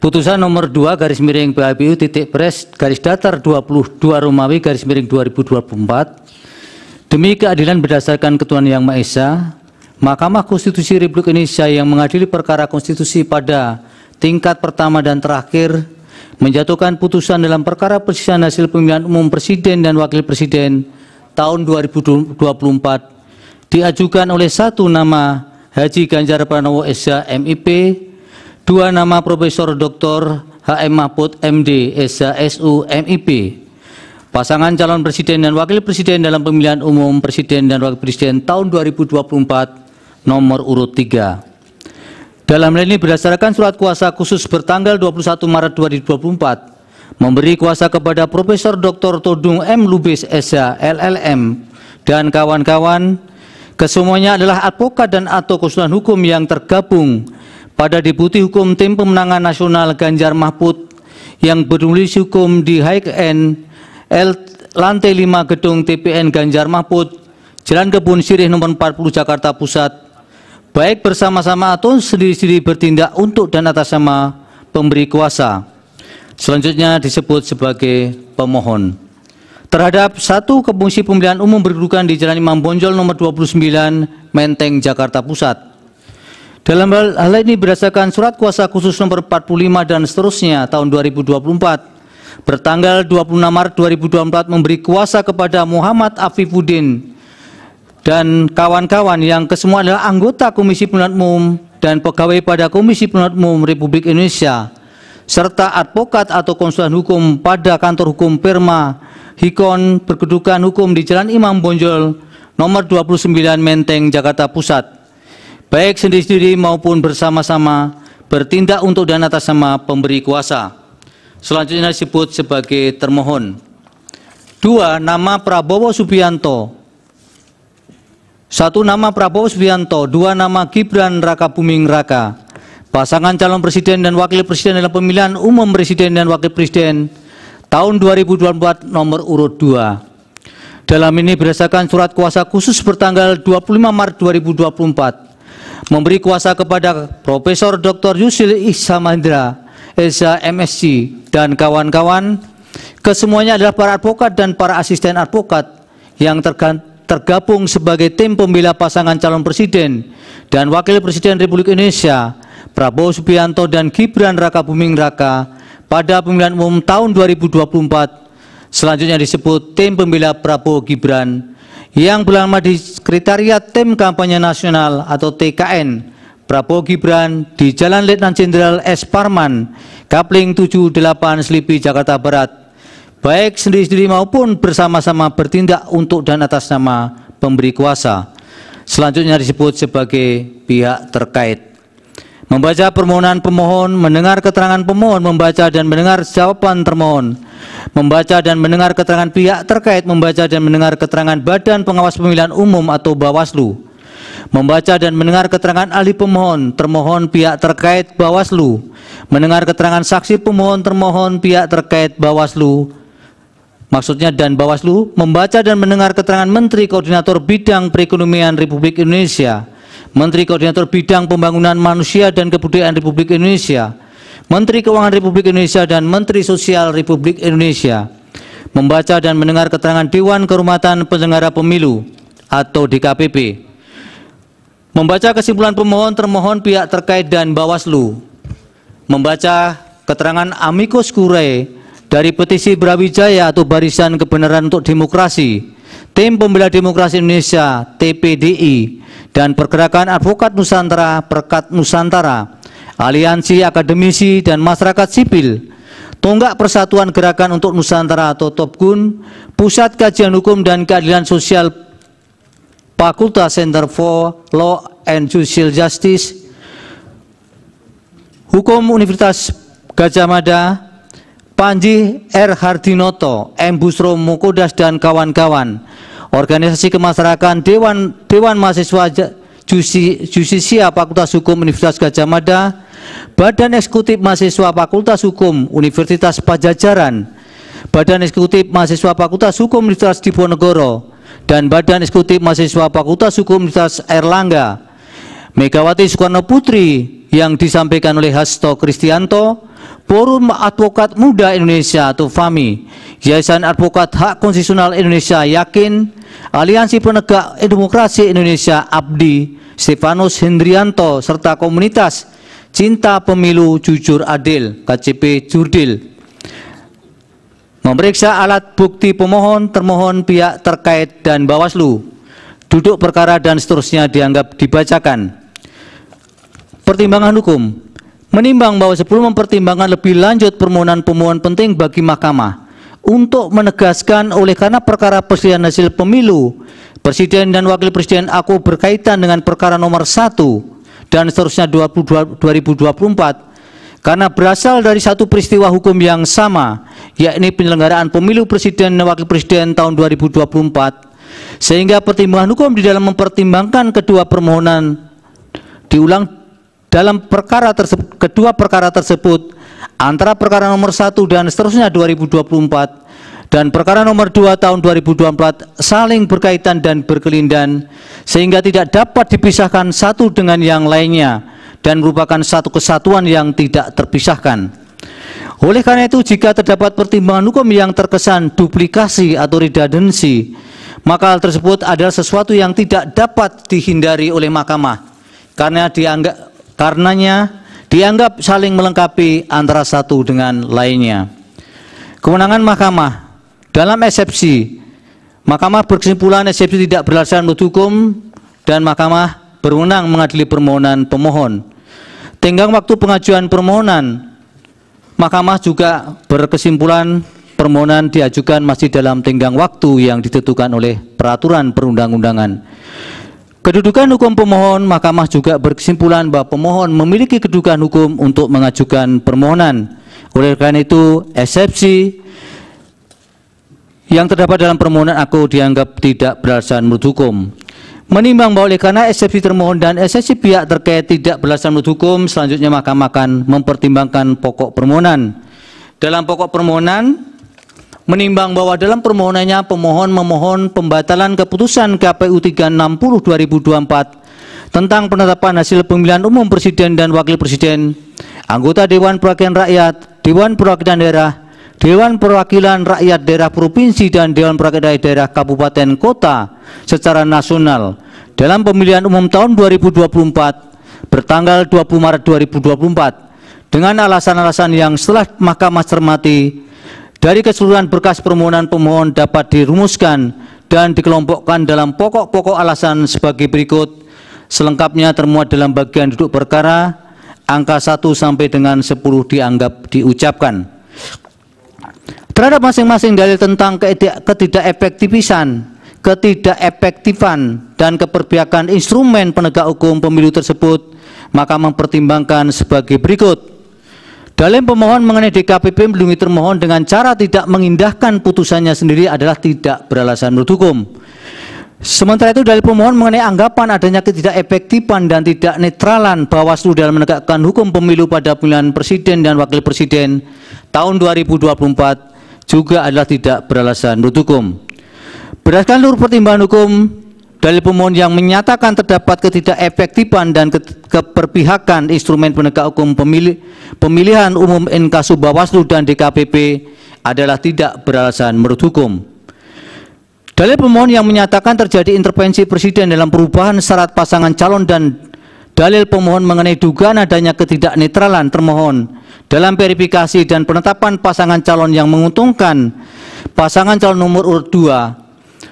Putusan nomor 2 garis miring PHBU titik pres garis datar 22 Romawi garis miring 2024 demi keadilan berdasarkan ketuhanan yang Maha Esa, Mahkamah Konstitusi Republik Indonesia yang mengadili perkara konstitusi pada tingkat pertama dan terakhir menjatuhkan putusan dalam perkara perselisihan hasil pemilihan umum presiden dan wakil presiden tahun 2024 diajukan oleh 1 nama Haji Ganjar Pranowo SH MIP, 2 nama Profesor Dr. HM Mahfud MD SH SU MIP. Pasangan calon presiden dan wakil presiden dalam pemilihan umum presiden dan wakil presiden tahun 2024 nomor urut 3. Dalam hal ini berdasarkan surat kuasa khusus bertanggal 21 Maret 2024 memberi kuasa kepada Profesor Dr. Todung M. Lubis SH LLM dan kawan-kawan, kesemuanya adalah advokat dan atau konsultan hukum yang tergabung pada Deputi Hukum Tim Pemenangan Nasional Ganjar Mahfud yang bernulis hukum di HKN L lantai 5 gedung TPN Ganjar Mahfud, Jalan Kebun Sirih nomor 40 Jakarta Pusat, baik bersama-sama atau sendiri-sendiri bertindak untuk dan atas nama pemberi kuasa. Selanjutnya disebut sebagai pemohon. Terhadap 1 Komisi Pemilihan Umum berkedudukan di Jalan Imam Bonjol nomor 29 Menteng Jakarta Pusat. Dalam hal ini berdasarkan surat kuasa khusus nomor 45 dan seterusnya tahun 2024 bertanggal 26 Maret 2024 memberi kuasa kepada Muhammad Afifuddin dan kawan-kawan yang kesemua adalah anggota Komisi Pemilihan Umum dan pegawai pada Komisi Pemilihan Umum Republik Indonesia serta advokat atau konsultan hukum pada kantor hukum Perma Hikon berkedudukan hukum di Jalan Imam Bonjol nomor 29 Menteng Jakarta Pusat, baik sendiri-sendiri maupun bersama-sama bertindak untuk dan atas nama pemberi kuasa. Selanjutnya disebut sebagai termohon. 2. Nama Prabowo Subianto. 1 nama Prabowo Subianto, 2 nama Gibran Rakabuming Raka. Pasangan calon presiden dan wakil presiden dalam pemilihan umum presiden dan wakil presiden tahun 2024 nomor urut 2. Dalam ini berdasarkan surat kuasa khusus bertanggal 25 Maret 2024 memberi kuasa kepada Profesor Dr. Yusril Ihsamadra SH MSc dan kawan-kawan, kesemuanya adalah para advokat dan para asisten advokat yang tergabung sebagai tim pembela pasangan calon presiden dan wakil presiden Republik Indonesia Prabowo Subianto dan Gibran Rakabuming Raka pada pemilihan umum tahun 2024. Selanjutnya disebut tim pembela Prabowo Gibran yang berlama di Sekretariat Tim Kampanye Nasional atau TKN Prabowo Gibran di Jalan Letnan Jenderal S. Parman, Kapling 78 Selipi, Jakarta Barat, baik sendiri-sendiri maupun bersama-sama bertindak untuk dan atas nama pemberi kuasa. Selanjutnya disebut sebagai pihak terkait. Membaca permohonan pemohon, mendengar keterangan pemohon, membaca dan mendengar jawaban termohon, membaca dan mendengar keterangan pihak terkait, membaca dan mendengar keterangan Badan Pengawas Pemilihan Umum atau Bawaslu, membaca dan mendengar keterangan ahli pemohon, termohon pihak terkait Bawaslu, mendengar keterangan saksi pemohon, termohon pihak terkait Bawaslu, maksudnya dan Bawaslu, membaca dan mendengar keterangan Menteri Koordinator Bidang Perekonomian Republik Indonesia, Menteri Koordinator Bidang Pembangunan Manusia dan Kebudayaan Republik Indonesia, Menteri Keuangan Republik Indonesia dan Menteri Sosial Republik Indonesia, membaca dan mendengar keterangan Dewan Kehormatan Penyelenggara Pemilu atau DKPP, membaca kesimpulan pemohon, termohon pihak terkait dan Bawaslu, membaca keterangan amicus curiae dari petisi Brawijaya atau Barisan Kebenaran untuk Demokrasi, Tim Pembela Demokrasi Indonesia TPDI, dan Pergerakan Advokat Nusantara Perkat Nusantara, Aliansi Akademisi dan Masyarakat Sipil, Tonggak Persatuan Gerakan untuk Nusantara atau TOPGUN, Pusat Kajian Hukum dan Keadilan Sosial Fakultas Center for Law and Social Justice, Hukum Universitas Gadjah Mada, Panji R. Hardinoto, M. Busro Mukodas dan kawan-kawan, organisasi kemasyarakatan Dewan Mahasiswa Jusisia Fakultas Hukum Universitas Gadjah Mada, Badan Eksekutif Mahasiswa Fakultas Hukum Universitas Pajajaran, Badan Eksekutif Mahasiswa Fakultas Hukum Universitas Diponegoro, dan Badan Eksekutif Mahasiswa Fakultas Hukum Universitas Airlangga, Megawati Soekarno Putri yang disampaikan oleh Hasto Kristianto, Forum Advokat Muda Indonesia atau FAMI, Yayasan Advokat Hak Konstitusional Indonesia Yakin, Aliansi Penegak Demokrasi Indonesia ABDI, Stefanus Hendrianto, serta komunitas Cinta Pemilu Jujur Adil KCP Jurdil. Memeriksa alat bukti pemohon, termohon, pihak terkait, dan Bawaslu. Duduk perkara dan seterusnya dianggap dibacakan. Pertimbangan hukum. Menimbang bahwa sebelum mempertimbangkan lebih lanjut permohonan pemohon penting bagi Mahkamah untuk menegaskan oleh karena perkara perselisihan hasil pemilu Presiden dan Wakil Presiden aku berkaitan dengan perkara nomor 1 dan seterusnya 2024 karena berasal dari satu peristiwa hukum yang sama, yakni penyelenggaraan pemilu Presiden dan Wakil Presiden tahun 2024, sehingga pertimbangan hukum di dalam mempertimbangkan kedua permohonan diulang dalam kedua perkara tersebut antara perkara nomor 1 dan seterusnya 2024 dan perkara nomor 2 tahun 2024 saling berkaitan dan berkelindan sehingga tidak dapat dipisahkan satu dengan yang lainnya dan merupakan satu kesatuan yang tidak terpisahkan. Oleh karena itu, jika terdapat pertimbangan hukum yang terkesan duplikasi atau redundansi, maka hal tersebut adalah sesuatu yang tidak dapat dihindari oleh Mahkamah karenanya dianggap saling melengkapi antara satu dengan lainnya. Kewenangan Mahkamah dalam eksepsi, Mahkamah berkesimpulan eksepsi tidak beralasan menurut hukum dan Mahkamah berwenang mengadili permohonan pemohon. Tenggang waktu pengajuan permohonan, Mahkamah juga berkesimpulan permohonan diajukan masih dalam tenggang waktu yang ditentukan oleh peraturan perundang-undangan. Kedudukan hukum pemohon, Mahkamah juga berkesimpulan bahwa pemohon memiliki kedudukan hukum untuk mengajukan permohonan. Oleh karena itu, eksepsi yang terdapat dalam permohonan aku dianggap tidak beralasan menurut hukum. Menimbang bahwa oleh karena eksepsi termohon dan eksepsi pihak terkait tidak beralasan menurut hukum, selanjutnya Mahkamah akan mempertimbangkan pokok permohonan. Dalam pokok permohonan, menimbang bahwa dalam permohonannya pemohon memohon pembatalan keputusan KPU 360/2024 tentang penetapan hasil pemilihan umum Presiden dan Wakil Presiden, anggota Dewan Perwakilan Rakyat, Dewan Perwakilan Daerah, Dewan Perwakilan Rakyat Daerah Provinsi dan Dewan Perwakilan Daerah Kabupaten Kota secara nasional dalam pemilihan umum tahun 2024 bertanggal 20 Maret 2024 dengan alasan-alasan yang setelah Mahkamah cermati dari keseluruhan berkas permohonan pemohon dapat dirumuskan dan dikelompokkan dalam pokok-pokok alasan sebagai berikut. Selengkapnya termuat dalam bagian duduk perkara, angka 1 sampai dengan 10 dianggap diucapkan. Terhadap masing-masing dalil tentang ketidakefektifan dan keberpihakan instrumen penegak hukum pemilu tersebut, maka mempertimbangkan sebagai berikut. Dalil pemohon mengenai DKPP melindungi termohon dengan cara tidak mengindahkan putusannya sendiri adalah tidak beralasan menurut hukum. Sementara itu, dalil pemohon mengenai anggapan adanya ketidakefektifan dan tidak netralan Bawaslu dalam menegakkan hukum pemilu pada pemilihan Presiden dan Wakil Presiden tahun 2024 juga adalah tidak beralasan menurut hukum. Berdasarkan seluruh pertimbangan hukum, dalil pemohon yang menyatakan terdapat ketidakefektifan dan keberpihakan instrumen penegak hukum pemilihan umum inkasu Bawaslu dan DKPP adalah tidak beralasan menurut hukum. Dalil pemohon yang menyatakan terjadi intervensi Presiden dalam perubahan syarat pasangan calon dan dalil pemohon mengenai dugaan adanya ketidaknetralan termohon dalam verifikasi dan penetapan pasangan calon yang menguntungkan pasangan calon nomor urut 2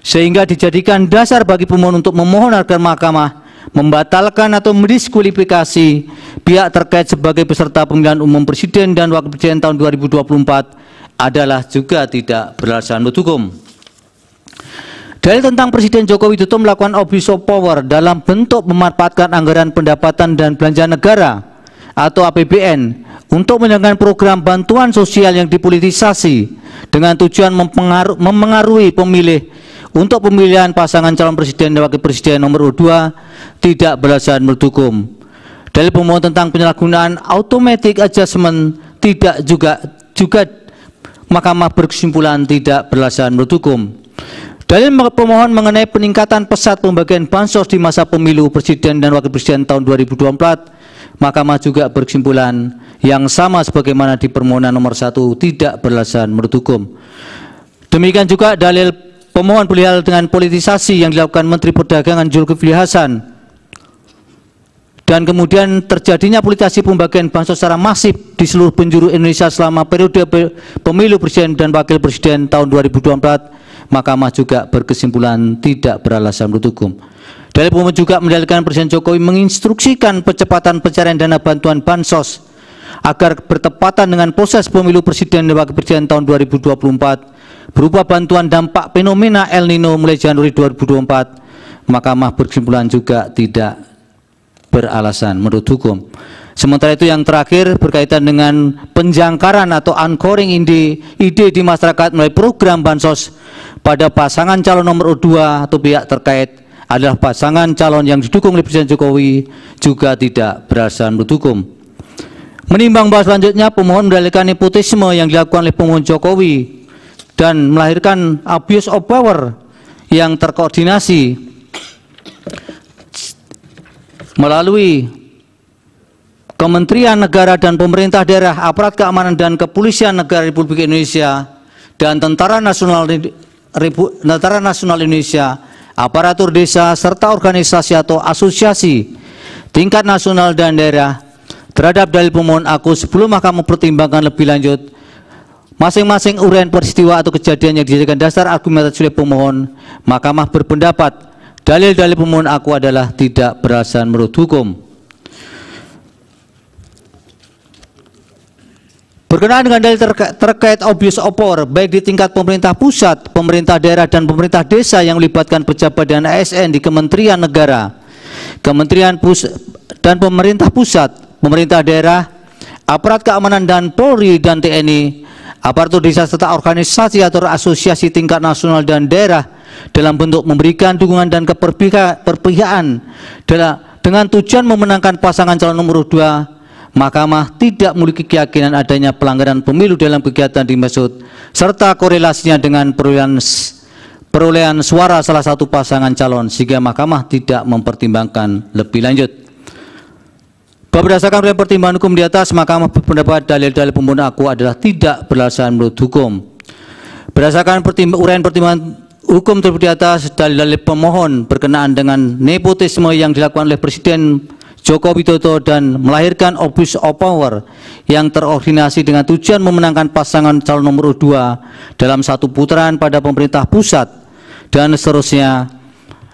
sehingga dijadikan dasar bagi pemohon untuk memohon agar Mahkamah membatalkan atau mendiskualifikasi pihak terkait sebagai peserta pemilihan umum Presiden dan Wakil Presiden tahun 2024 adalah juga tidak beralasan menurut hukum. Dalil tentang Presiden Joko Widodo melakukan abuse of power dalam bentuk memanfaatkan anggaran pendapatan dan belanja negara atau APBN untuk menjalankan program bantuan sosial yang dipolitisasi dengan tujuan mempengaruhi pemilih untuk pemilihan pasangan calon presiden dan wakil presiden nomor 2 tidak beralasan menurut hukum. Dalil pemohon tentang penyalahgunaan automatic adjustment tidak juga Mahkamah berkesimpulan tidak beralasan menurut hukum. Dalil pemohon mengenai peningkatan pesat pembagian bansos di masa pemilu presiden dan wakil presiden tahun 2024 Mahkamah juga berkesimpulan yang sama sebagaimana di permohonan nomor 1 tidak beralasan menurut hukum. Demikian juga dalil pemohon perihal dengan politisasi yang dilakukan Menteri Perdagangan Zulkifli Hasan dan kemudian terjadinya politisasi pembagian bansos secara masif di seluruh penjuru Indonesia selama periode pemilu presiden dan wakil presiden tahun 2024, Mahkamah juga berkesimpulan tidak beralasan menurut hukum. Dalil pemohon juga mendalilkan Presiden Jokowi menginstruksikan percepatan pencarian dana bantuan bansos agar bertepatan dengan proses pemilu presiden dan wakil presiden tahun 2024 berupa bantuan dampak fenomena El Nino mulai Januari 2024. Mahkamah berkesimpulan juga tidak beralasan menurut hukum. Sementara itu yang terakhir berkaitan dengan penjangkaran atau anchoring ide di masyarakat melalui program bansos pada pasangan calon nomor 2 atau pihak terkait adalah pasangan calon yang didukung oleh Presiden Jokowi juga tidak beralasan menurut hukum. Menimbang bahwa selanjutnya pemohon mendalilkan nepotisme yang dilakukan oleh pemohon Jokowi dan melahirkan abuse of power yang terkoordinasi melalui Kementerian Negara dan pemerintah daerah, aparat keamanan dan kepolisian negara Republik Indonesia dan Tentara Nasional Indonesia, aparatur desa serta organisasi atau asosiasi tingkat nasional dan daerah terhadap dalil pemohon aku sebelum Mahkamah mempertimbangkan lebih lanjut masing-masing uraian peristiwa atau kejadian yang dijadikan dasar argumentasi oleh pemohon. Mahkamah berpendapat dalil-dalil pemohon aku adalah tidak beralasan menurut hukum. Berkenaan dengan dalil terkait abuse of power baik di tingkat pemerintah pusat, pemerintah daerah dan pemerintah desa yang melibatkan pejabat dan ASN di Kementerian Negara, Kementerian dan pemerintah pusat, pemerintah daerah, aparat keamanan dan Polri dan TNI, aparatur desa serta organisasi atau asosiasi tingkat nasional dan daerah dalam bentuk memberikan dukungan dan keperpihakan dengan tujuan memenangkan pasangan calon nomor 2, Mahkamah tidak memiliki keyakinan adanya pelanggaran pemilu dalam kegiatan dimaksud serta korelasinya dengan perolehan suara salah satu pasangan calon, sehingga Mahkamah tidak mempertimbangkan lebih lanjut. Berdasarkan pertimbangan hukum di atas, Mahkamah berpendapat dalil-dalil pemohon aku adalah tidak beralasan menurut hukum. Berdasarkan uraian pertimbangan hukum tersebut di atas, dalil-dalil pemohon berkenaan dengan nepotisme yang dilakukan oleh Presiden Joko Widodo dan melahirkan abuse of power yang terkoordinasi dengan tujuan memenangkan pasangan calon nomor 2 dalam satu putaran pada pemerintah pusat dan seterusnya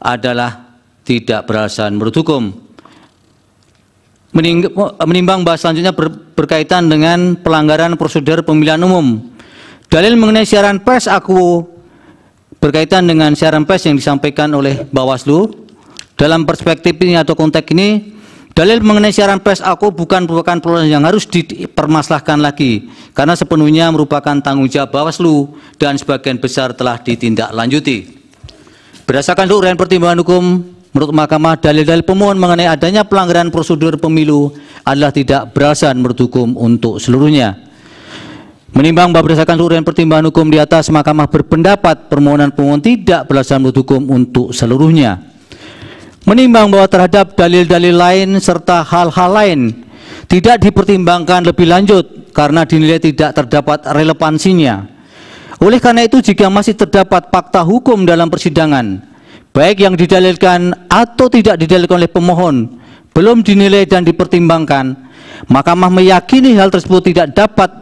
adalah tidak beralasan menurut hukum. Menimbang bahas selanjutnya berkaitan dengan pelanggaran prosedur pemilihan umum. Dalil mengenai siaran pers aku berkaitan dengan siaran pers yang disampaikan oleh Bawaslu. Dalam perspektif ini atau konteks ini, dalil mengenai siaran pers aku bukan merupakan persoalan yang harus dipermasalahkan lagi karena sepenuhnya merupakan tanggung jawab Bawaslu dan sebagian besar telah ditindaklanjuti. Berdasarkan uraian pertimbangan hukum, menurut Mahkamah, dalil-dalil pemohon mengenai adanya pelanggaran prosedur pemilu adalah tidak beralasan menurut hukum untuk seluruhnya. Menimbang bahwa berdasarkan uraian pertimbangan hukum di atas, Mahkamah berpendapat permohonan pemohon tidak beralasan menurut hukum untuk seluruhnya. Menimbang bahwa terhadap dalil-dalil lain serta hal-hal lain tidak dipertimbangkan lebih lanjut karena dinilai tidak terdapat relevansinya. Oleh karena itu, jika masih terdapat fakta hukum dalam persidangan, baik yang didalilkan atau tidak didalilkan oleh pemohon, belum dinilai dan dipertimbangkan, Mahkamah meyakini hal tersebut tidak dapat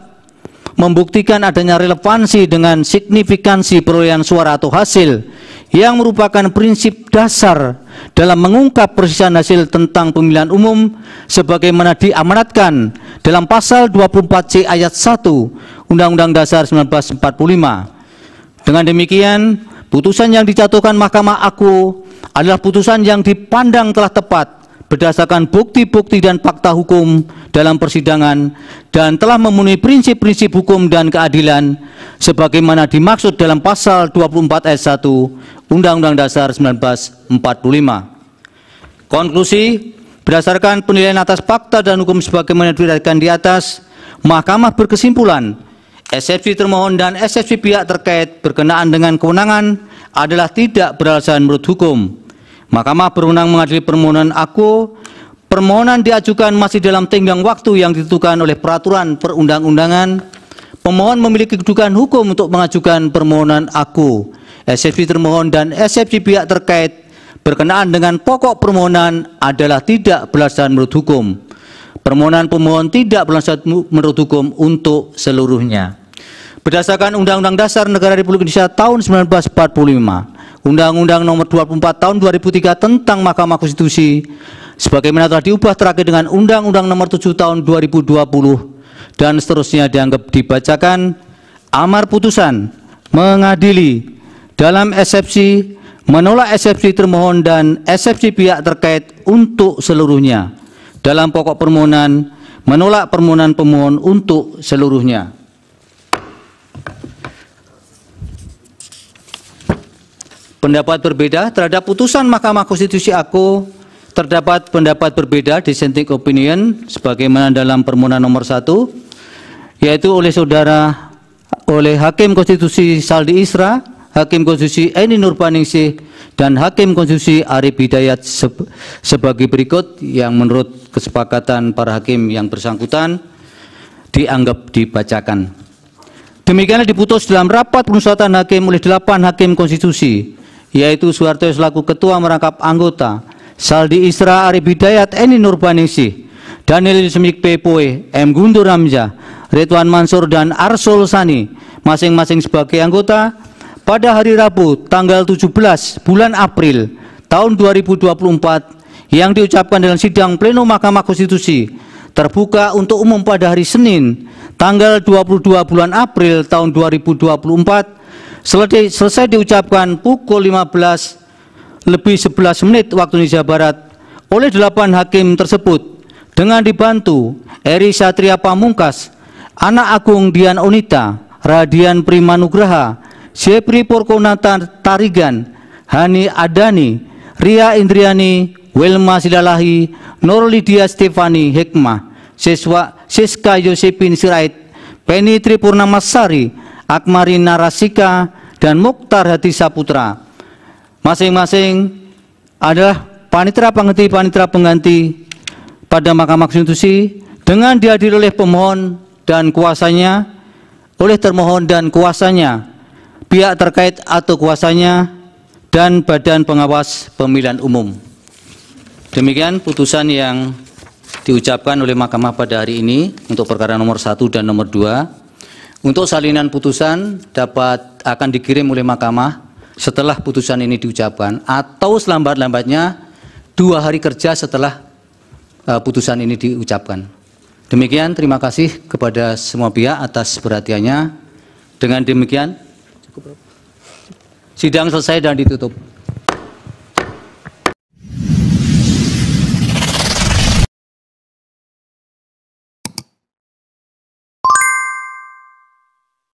membuktikan adanya relevansi dengan signifikansi perolehan suara atau hasil yang merupakan prinsip dasar dalam mengungkap perselisihan hasil tentang pemilihan umum sebagaimana diamanatkan dalam pasal 24C ayat 1 Undang-Undang Dasar 1945. Dengan demikian, putusan yang dijatuhkan Mahkamah aku adalah putusan yang dipandang telah tepat berdasarkan bukti-bukti dan fakta hukum dalam persidangan dan telah memenuhi prinsip-prinsip hukum dan keadilan sebagaimana dimaksud dalam pasal 24 ayat 1 Undang-Undang Dasar 1945. Konklusi, berdasarkan penilaian atas fakta dan hukum sebagaimana diberikan di atas, Mahkamah berkesimpulan eksepsi termohon dan eksepsi pihak terkait berkenaan dengan kewenangan adalah tidak beralasan menurut hukum. Mahkamah berwenang mengadili permohonan aku permohonan diajukan masih dalam tenggang waktu yang ditentukan oleh peraturan perundang-undangan, pemohon memiliki kedudukan hukum untuk mengajukan permohonan aku, eksepsi termohon dan eksepsi pihak terkait berkenaan dengan pokok permohonan adalah tidak beralasan menurut hukum. Permohonan pemohon tidak beralasan menurut hukum untuk seluruhnya. Berdasarkan Undang-Undang Dasar Negara Republik Indonesia tahun 1945, Undang-Undang Nomor 24 tahun 2003 tentang Mahkamah Konstitusi, sebagaimana telah diubah terakhir dengan Undang-Undang Nomor 7 tahun 2020 dan seterusnya dianggap dibacakan, amar putusan mengadili dalam eksepsi, menolak eksepsi termohon dan eksepsi pihak terkait untuk seluruhnya. Dalam pokok permohonan, menolak permohonan pemohon untuk seluruhnya. Pendapat berbeda terhadap putusan Mahkamah Konstitusi aku, terdapat pendapat berbeda dissenting opinion sebagaimana dalam permohonan nomor 1, yaitu oleh Hakim Konstitusi Saldi Isra, Hakim Konstitusi Eni Nurbaningsih, dan Hakim Konstitusi Arif Hidayat sebagai berikut yang menurut kesepakatan para hakim yang bersangkutan dianggap dibacakan. Demikianlah diputus dalam rapat permusyawaratan hakim oleh 8 hakim konstitusi, yaitu Soeharto selaku ketua merangkap anggota, Saldi Isra, Arif Hidayat, Eni Nurbaningsih, Daniel Yusmik Pepoe, M. Guntur Hamzah, Ridwan Mansur, dan Arsul Sani, masing-masing sebagai anggota, pada hari Rabu tanggal 17 bulan April tahun 2024 yang diucapkan dalam sidang pleno Mahkamah Konstitusi terbuka untuk umum pada hari Senin tanggal 22 bulan April tahun 2024 selesai diucapkan pukul 15:11 waktu Indonesia Barat oleh 8 hakim tersebut dengan dibantu Eri Satria Pamungkas, Anak Agung Dian Onita, Radian Primanugraha, Sepri Porkonata Tarigan, Hani Adani, Ria Indriani, Wilma Silalahi, Nur Lydia Stefani Hikmah, Siska Yosepin Sirait, Penny Tripurnamasari, Akmari Narasika, dan Mukhtar Hati Saputra. Masing-masing adalah panitera pengganti pada Mahkamah Konstitusi dengan dihadiri oleh pemohon dan kuasanya, oleh termohon dan kuasanya, pihak terkait atau kuasanya, dan Badan Pengawas Pemilihan Umum. Demikian putusan yang diucapkan oleh Mahkamah pada hari ini untuk perkara nomor 1 dan nomor 2. Untuk salinan putusan akan dikirim oleh Mahkamah setelah putusan ini diucapkan atau selambat-lambatnya 2 hari kerja setelah putusan ini diucapkan. Demikian, terima kasih kepada semua pihak atas perhatiannya. Dengan demikian, sidang selesai dan ditutup.